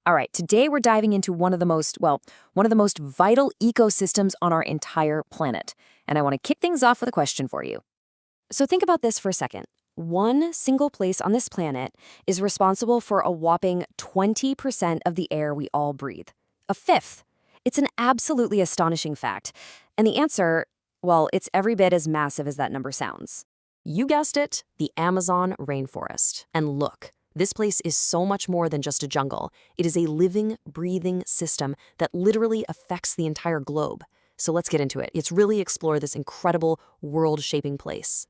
All right, today we're diving into one of the most vital ecosystems on our entire planet. And I want to kick things off with a question for you. So think about this for a second. One single place on this planet is responsible for a whopping 20% of the air we all breathe. A fifth. It's an absolutely astonishing fact. And the answer, well, it's every bit as massive as that number sounds. You guessed it, the Amazon rainforest. And look, this place is so much more than just a jungle. It is a living, breathing system that literally affects the entire globe. So let's get into it. Let's really explore this incredible, world-shaping place.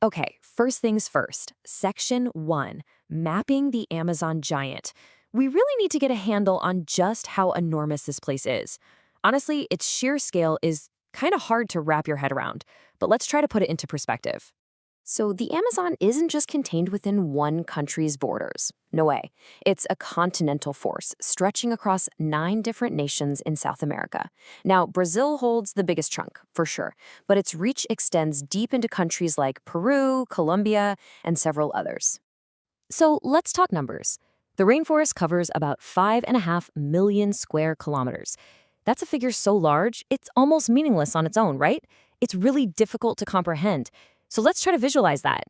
Okay, first things first. Section 1, Mapping the Amazon Giant. We really need to get a handle on just how enormous this place is. Honestly, its sheer scale is kind of hard to wrap your head around, but let's try to put it into perspective. So the Amazon isn't just contained within one country's borders. No way. It's a continental force stretching across 9 different nations in South America. Now, Brazil holds the biggest chunk, for sure, but its reach extends deep into countries like Peru, Colombia, and several others. So let's talk numbers. The rainforest covers about 5.5 million square kilometers. That's a figure so large, it's almost meaningless on its own, right? It's really difficult to comprehend. So let's try to visualize that.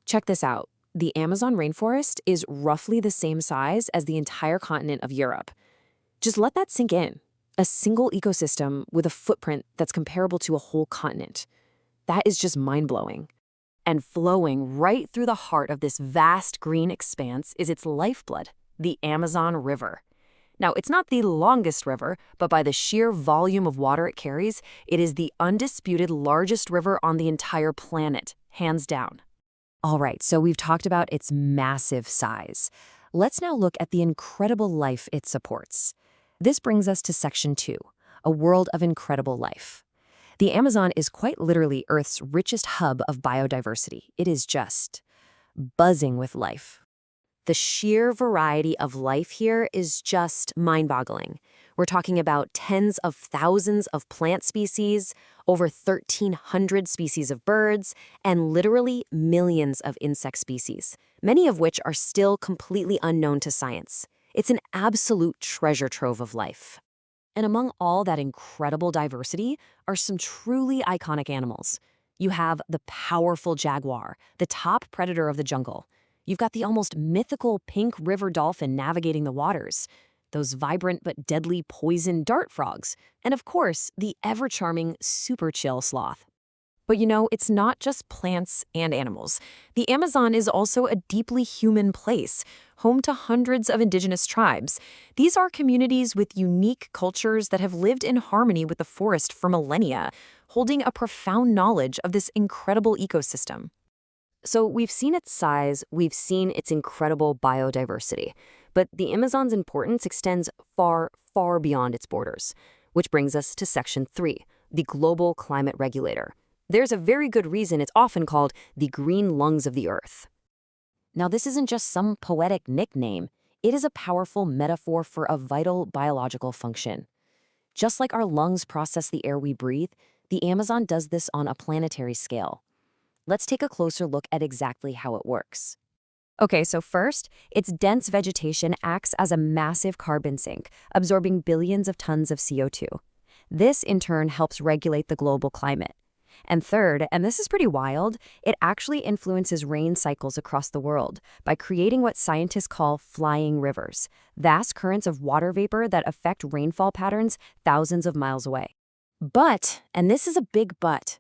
Check this out. The Amazon rainforest is roughly the same size as the entire continent of Europe. Just let that sink in. A single ecosystem with a footprint that's comparable to a whole continent. That is just mind-blowing. And flowing right through the heart of this vast green expanse is its lifeblood, the Amazon River. Now, it's not the longest river, but by the sheer volume of water it carries, it is the undisputed largest river on the entire planet, hands down. All right, so we've talked about its massive size. Let's now look at the incredible life it supports. This brings us to Section 2, a world of incredible life. The Amazon is quite literally Earth's richest hub of biodiversity. It is just buzzing with life. The sheer variety of life here is just mind-boggling. We're talking about tens of thousands of plant species, over 1,300 species of birds, and literally millions of insect species, many of which are still completely unknown to science. It's an absolute treasure trove of life. And among all that incredible diversity are some truly iconic animals. You have the powerful jaguar, the top predator of the jungle. You've got the almost mythical pink river dolphin navigating the waters, those vibrant but deadly poison dart frogs, and of course, the ever-charming super chill sloth. But you know, it's not just plants and animals. The Amazon is also a deeply human place, home to hundreds of indigenous tribes. These are communities with unique cultures that have lived in harmony with the forest for millennia, holding a profound knowledge of this incredible ecosystem. So we've seen its size, we've seen its incredible biodiversity, but the Amazon's importance extends far, far beyond its borders, which brings us to Section 3, the global climate regulator. There's a very good reason it's often called the green lungs of the Earth. Now, this isn't just some poetic nickname. It is a powerful metaphor for a vital biological function. Just like our lungs process the air we breathe, the Amazon does this on a planetary scale. Let's take a closer look at exactly how it works. Okay, so first, its dense vegetation acts as a massive carbon sink, absorbing billions of tons of CO2. This, in turn, helps regulate the global climate. And third, and this is pretty wild, it actually influences rain cycles across the world by creating what scientists call flying rivers, vast currents of water vapor that affect rainfall patterns thousands of miles away. But, and this is a big but,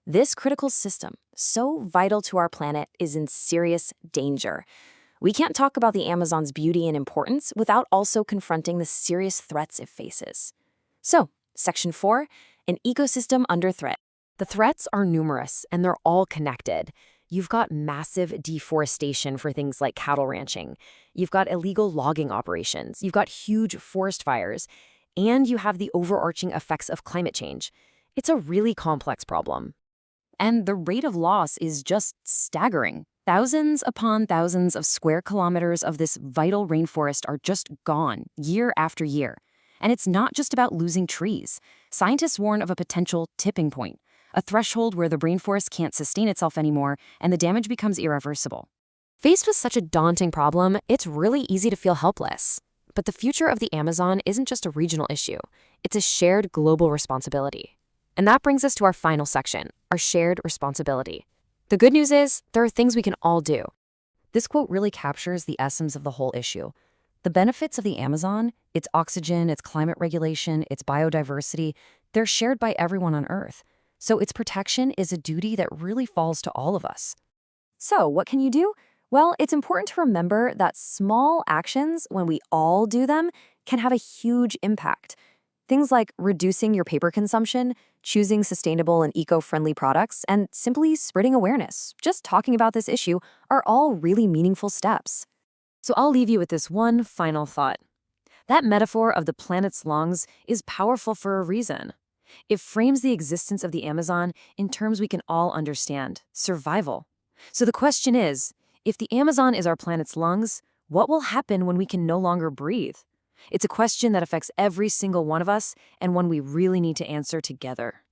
this critical system, so vital to our planet, is in serious danger. We can't talk about the Amazon's beauty and importance without also confronting the serious threats it faces. So, Section 4, an ecosystem under threat. The threats are numerous, and they're all connected. You've got massive deforestation for things like cattle ranching. You've got illegal logging operations. You've got huge forest fires. And you have the overarching effects of climate change. It's a really complex problem. And the rate of loss is just staggering. Thousands upon thousands of square kilometers of this vital rainforest are just gone year after year. And it's not just about losing trees. Scientists warn of a potential tipping point, a threshold where the rainforest can't sustain itself anymore and the damage becomes irreversible. Faced with such a daunting problem, it's really easy to feel helpless. But the future of the Amazon isn't just a regional issue, it's a shared global responsibility. And that brings us to our final section, our shared responsibility. The good news is, there are things we can all do. This quote really captures the essence of the whole issue. The benefits of the Amazon, its oxygen, its climate regulation, its biodiversity, they're shared by everyone on Earth. So its protection is a duty that really falls to all of us. So, what can you do? Well, it's important to remember that small actions, when we all do them, can have a huge impact. Things like reducing your paper consumption, choosing sustainable and eco-friendly products, and simply spreading awareness, just talking about this issue, are all really meaningful steps. So I'll leave you with this one final thought. That metaphor of the planet's lungs is powerful for a reason. It frames the existence of the Amazon in terms we can all understand: survival. So the question is, if the Amazon is our planet's lungs, what will happen when we can no longer breathe? It's a question that affects every single one of us, and one we really need to answer together.